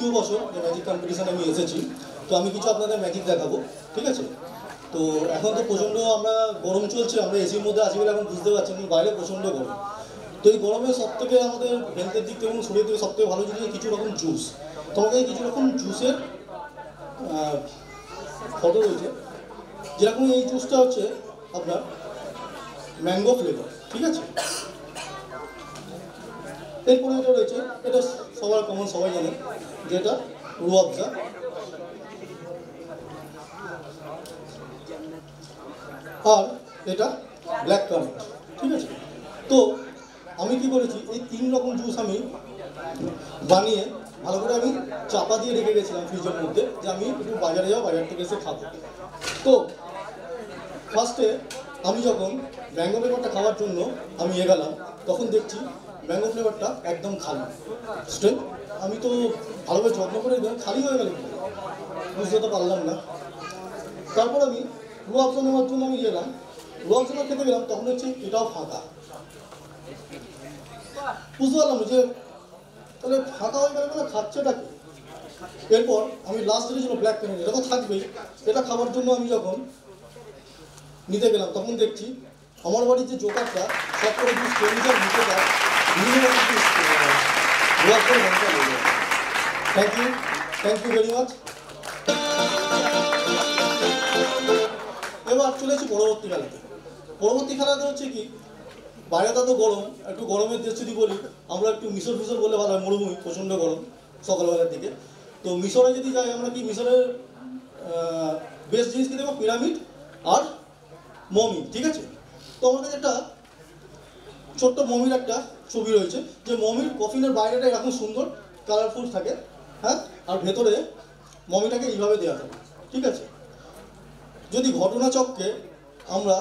দ্বিতীয় বছর যে ম্যাজিক কম্পিটিশানে আমি এসেছি। তো আমি কিছু আপনাদের ম্যাজিক দেখাবো, ঠিক আছে? তো এখন তো প্রচণ্ড আমরা গরম চলছে, আমরা এসির মধ্যে আছি বলে এখন বুঝতে পারছি, কিন্তু বাইরে প্রচণ্ড গরম। তো এই গরমে সবথেকে আমাদের হেলথের দিক থেকে এবং শরীর থেকে সবথেকে ভালো জিনিস কিছু রকম জুস। তোমাকে কিছু রকম জুসের ফটো রয়েছে, যেরকম এই জুসটা হচ্ছে আপনার ম্যাঙ্গো ফ্লেভার, ঠিক আছে? এরপরে এটা রয়েছে, এটা সবার কমন, সবাই জানে, যেটা রুয়াবজা। আর এটা ব্ল্যাক কারেন্ট, ঠিক আছে? তো আমি কি করেছি, এই 3 রকম জুস আমি বানিয়ে ভালো করে আমি চাপা দিয়ে রেখে গেছিলাম ফ্রিজের মধ্যে, যে আমি একটু বাজারে যাবো, বাজার থেকে এসে খাবো। তো ফার্স্টে আমি যখন ম্যাঙ্গো ফ্লেভারটা খাওয়ার জন্য আমি গেলাম, তখন দেখছি ম্যাঙ্গো ফ্লেভারটা একদম খালি স্ট্রেট। আমি তো ভালোভাবে যত্ন করে খালি হয়ে গেল, বুঝতে তো পারলাম না। তারপর আমি রুয়াবজা নেওয়ার জন্য আমি গেলাম, রুয়াবজা খেতে গেলাম, তখন হচ্ছে এটাও ফাঁকা। বুঝতে পারলাম যে তাহলে ফাঁকা হয়ে গেলে মানে খাচ্ছেটাকে। এরপর আমি লাস্ট দিনের জন্য ব্ল্যাক কারেন্ট, এটা তো থাকবেই, এটা খাবার জন্য আমি যখন নিতে গেলাম, তখন দেখছি আমার বাড়ির যে জোকারটা সব করে জুস কেমিক্যাল নিতে পারে, বিভিন্ন রকম জুস রোয়াব করে ঘন্টা লেগে যায়। Thank you very much. এবার চলেছি পরবর্তী খেলাতে। পরবর্তী খেলাতে হচ্ছে কি, বাইরেটা তো গরম, একটু গরমের দেশ যদি বলি, আমরা একটু মিশর বলে ভালো হয়, মরুভূমি, প্রচণ্ড গরম সকালবেলার দিকে। তো মিশরে যদি যাই আমরা, কি মিশরের বেস্ট জিনিস কি দেবো, পিরামিড আর মমি, ঠিক আছে? তো আমার কাছে একটা ছোট্ট মমির একটা ছবি রয়েছে, যে মমির কফিনের বাইরেটা এরকম সুন্দর কালারফুল থাকে, হ্যাঁ, আর ভেতরে মমিটাকে এইভাবে দেওয়া থাকে, ঠিক আছে? যদি ঘটনাচক্রে আমরা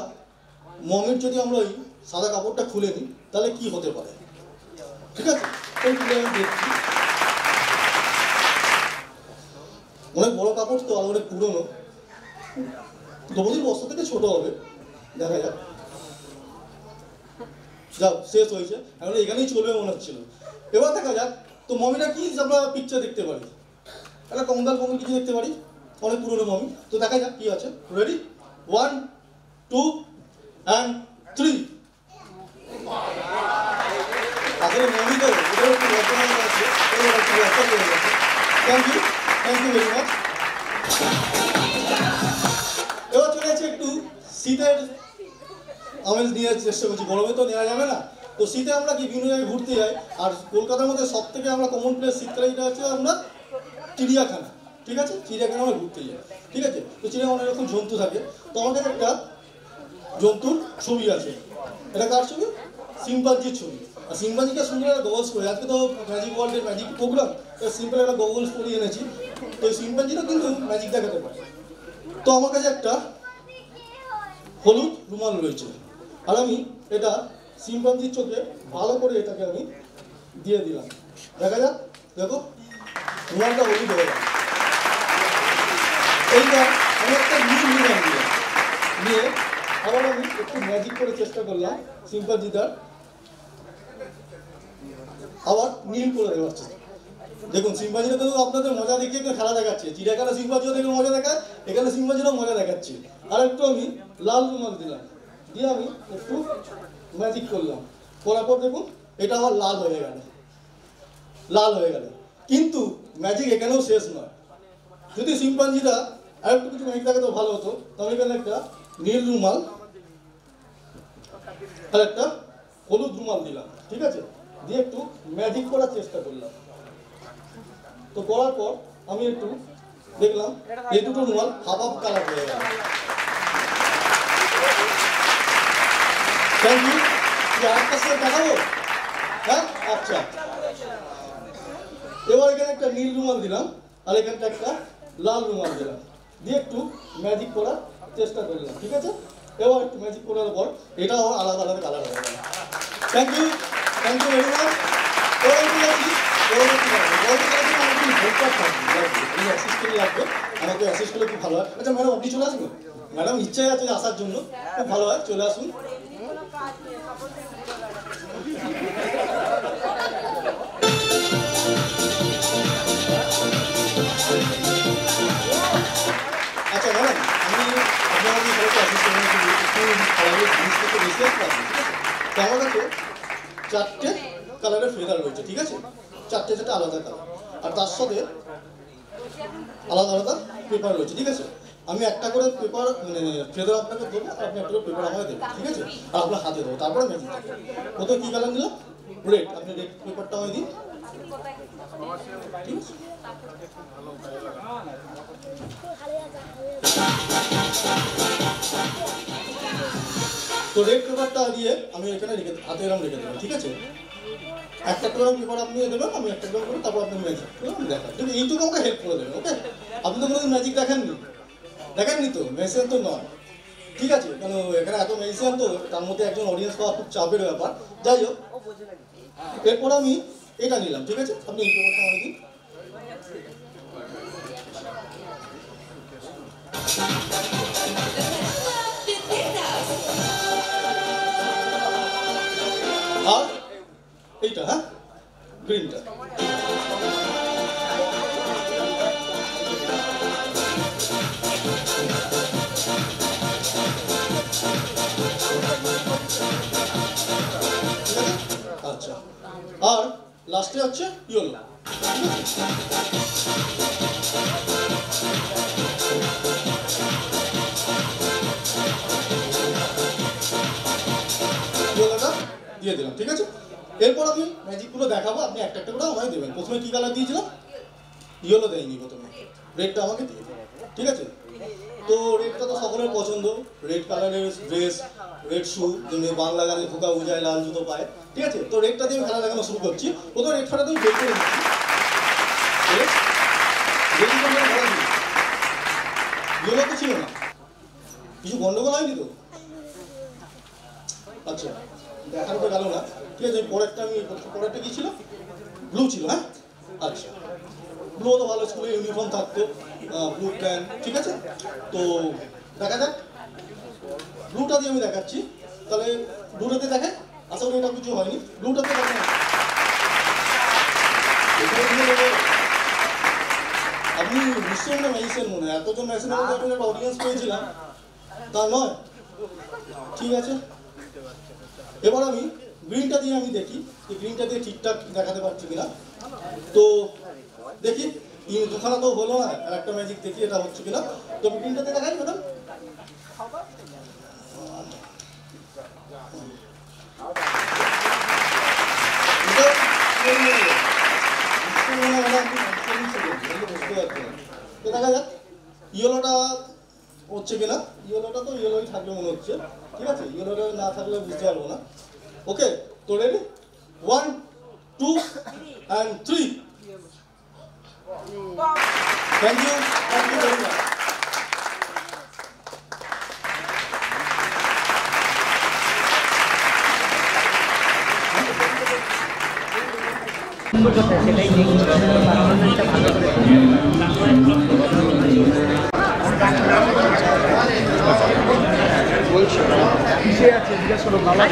মমির যদি আমরা ওই সাদা কাপড়টা খুলে নিই, তাহলে কি হতে পারে, ঠিক আছে? ওইগুলো আমি দেখছি, অনেক বড় কাপড় তো, আর অনেক পুরোনো, দ্রৌপদীর বস্ত্র থেকে ছোট হবে, দেখা যাক। যাক, শেষ হয়েছে, এখন এখানেই চলবে মনে হচ্ছিল। এবার দেখা যাক তো মমিটা কি আমরা পিকচার দেখতে পারি, একটা কঙ্কাল কিছু দেখতে পারি, অনেক পুরোনো মমি। তো দেখা যাক কি আছে। Ready, 1 2 and 3। আসলে মমি তো এটার একটু রচনা আছে, থ্যাংক ইউ ভেরি মাচ। এবার চলে আছে একটু শীতের আমেজ নেওয়ার চেষ্টা করছি, গরমে তো নেওয়া যাবে না। তো শীতে আমরা কি বিভিন্ন জায়গায় ঘুরতে যাই, আর কলকাতার মধ্যে সব থেকে আমরা কমন প্লেস শীতকালে যেটা হচ্ছে আমরা চিড়িয়াখানা, ঠিক আছে? চিড়িয়াখানা আমরা ঘুরতে যাই, ঠিক আছে? তো চিড়িয়াখানা অনেক রকম জন্তু থাকে। তো আমাদের একটা জন্তুর ছবি আছে, এটা কার ছবি? সিম্পাঞ্জির ছবি। আর সিম্পাঞ্জিকে সুন্দর একটা গগলস পরে, আজকে তো ম্যাজিক ওয়ার্ল্ডের ম্যাজিক প্রোগ্রাম, সিম্পল একটা গগলস পরিয়ে এনেছি। তো এই সিম্পাঞ্জিটা কিন্তু ম্যাজিক দেখাতে পারে। তো আমার কাছে একটা হলুদ রুমাল রয়েছে, আর আমি এটা সিম্পাঞ্জির চোখে ভালো করে এটাকে আমি দিয়ে দিলাম, দেখা যাক, দেখো রুমালটা হলুদ হয়ে গেল। এইবার আমি একটা নীল রুমাল নিয়ে আবার আমি একটু ম্যাজিক করে চেষ্টা করলাম সিম্পাঞ্জিটার, আবার নীল করে দেওয়ার চেষ্টা। দেখুন সিম্পাঞ্জিটা কিন্তু আপনাদের মজা দেখিয়ে একটা খেলা দেখাচ্ছে, চিড়িয়াখানা সিম্পাঞ্জিও দেখে মজা দেখায়, এখানে সিম্পাঞ্জিরাও মজা দেখাচ্ছে। আর একটু আমি লাল রুমাল দিলাম, দিয়ে আমি একটু ম্যাজিক করলাম, করার পর দেখুন এটা আবার লাল হয়ে গেল। কিন্তু ম্যাজিক এখানেও শেষ নয়। যদি সিম্পাঞ্জিটা আর একটু কিছু ম্যাজিক দেখাতো ভালো হতো, তাহলে এখানে একটা নীল রুমাল আর একটা হলুদ রুমাল দিলাম, ঠিক আছে? দিয়ে একটু ম্যাজিক করার চেষ্টা করলাম। তো করার পর আমি একটু দেখলাম এই দুটো রুমাল হাফ কালার হয়ে গেল। Thank you. আরেকটা সাথে দেখাবো, হ্যাঁ? আচ্ছা, এবার এখানে একটা নীল রুমাল দিলাম, আর এখানটা একটা লাল রুমাল দিলাম, দিয়ে একটু ম্যাজিক করার চেষ্টা করলাম, ঠিক আছে? এবার একটু ম্যাজিক করার পর এটা আবার আলাদা কালার হয়ে গেল। Thank you very much. আমাকে অ্যাসিস্ট করলে খুব ভালো হয়। আচ্ছা ম্যাডাম, আপনি চলে আসবেন? ম্যাডাম ইচ্ছাই আছে আসার জন্য, খুব ভালো হয়, চলে আসুন। আচ্ছা ম্যাডাম, আমি আপনার কাছে একটু কালারের জিনিসপত্র বেশি আসতে পারি, তো আমার কাছে 4টে কালারের ফেদার রয়েছে, ঠিক আছে? 4টে আলাদা কালার, আর তার সাথে আলাদা আলাদা পেপার রয়েছে, ঠিক আছে? আমি একটা করে পেপার মানে ফেদার আপনাকে দেবো, আর আপনি একটা করে পেপার আমাকে দেবেন, ঠিক আছে? আর আপনার হাতে দেবো, তারপরে ম্যাজিক থাকবে। প্রথমে কী কালার নিলাম? রেড। আপনি রেড পেপারটা আমায় দিন, ঠিক আছে? তো রেড পেপারটা দিয়ে আমি এখানে হাতে এরকম রেখে দেবো, ঠিক আছে? একটা করে পেপার আপনি দেবেন, আমি একটা করে করে তারপর আপনি ম্যাজিক দেখান, কিন্তু এইটুকু আমাকে হেল্প করে দেবেন, ওকে? আপনি তো কোনোদিন ম্যাজিক দেখেননি তো, ম্যাজিশিয়ান তো নয়, ঠিক আছে? কেন এখানে এত ম্যাজিশিয়ান, তো তার মধ্যে একজন অডিয়েন্স পাওয়া খুব চাপের ব্যাপার। যাই হোক, এরপর আমি এটা নিলাম, ঠিক আছে? আপনি এই পেপারটা আমাকে দিন। আর এইটা, হ্যাঁ, গ্রিনটা। আচ্ছা, আর লাস্টে হচ্ছে ইয়েলো, ইয়েলোটা দিয়ে দিলাম, ঠিক আছে? এরপর আমি ম্যাজিকগুলো দেখাবো, আপনি একটা একটা করে আমায় দেবেন। প্রথমে কি কালার দিয়েছিলাম? ইয়েলো দেয়নি, প্রথমে রেডটা আমাকে দিয়ে দেবেন, ঠিক আছে? তো রেডটা তো সকলের পছন্দ, রেড কালারের ড্রেস, রেড শু, যেমনি বাংলা গানে ভুকা বুঝায় লাল জুতো পায়, ঠিক আছে? তো রেডটা দিয়ে আমি খেলা দেখানো শুরু করছি। প্রথমে রেড খাটাতে আমি বের করে দিচ্ছি, ইয়েলো তো ছিল না, কিছু গন্ডগোল হয়নি তো? আচ্ছা, দেখানো তো গেল না, ঠিক আছে? পরেরটা কি ছিল? ব্লু ছিল, হ্যাঁ? আচ্ছা, ব্লু তো ভালো, স্কুলে ইউনিফর্ম থাকতো, ব্লু প্যান্ট, ঠিক আছে? তো দেখা যাক, ব্লুটা দিয়ে আমি দেখাচ্ছি। তাহলে ব্লুটাতে দেখেন, আশা করি এটা কিছু হয়নি। ব্লুটাতে দেখেন, আপনি নিশ্চয়ই না ম্যাজিশিয়ান মনে হয়, এতজন ম্যাজিশিয়ানের মধ্যে আপনি একটা অডিয়েন্স পেয়েছিলাম, তা নয়? ঠিক আছে, এবার আমি গ্রিনটা দিয়ে আমি দেখি গ্রিনটা দিয়ে ঠিকঠাক দেখাতে পারছি কিনা। তো দেখি, দুখানা তো হলো না, আর একটা ম্যাজিক দেখি এটা হচ্ছে কিনা। তো গ্রিনটাতে দেখাই ম্যাডাম। তো দেখা যাক ইয়েলোটা হচ্ছে কিনা। ইয়েলোটা তো ইয়েলোই থাকবে মনে হচ্ছে, ঠিক আছে? ইয়েলোটা না থাকলে বুঝতে পারবো না। ওকে, তো ready? 1, 2 and 3. Thank you very much. সেটাই পারফরমেন্সটা ভালো করে কিসে আছে জিজ্ঞাসা করো, ভালো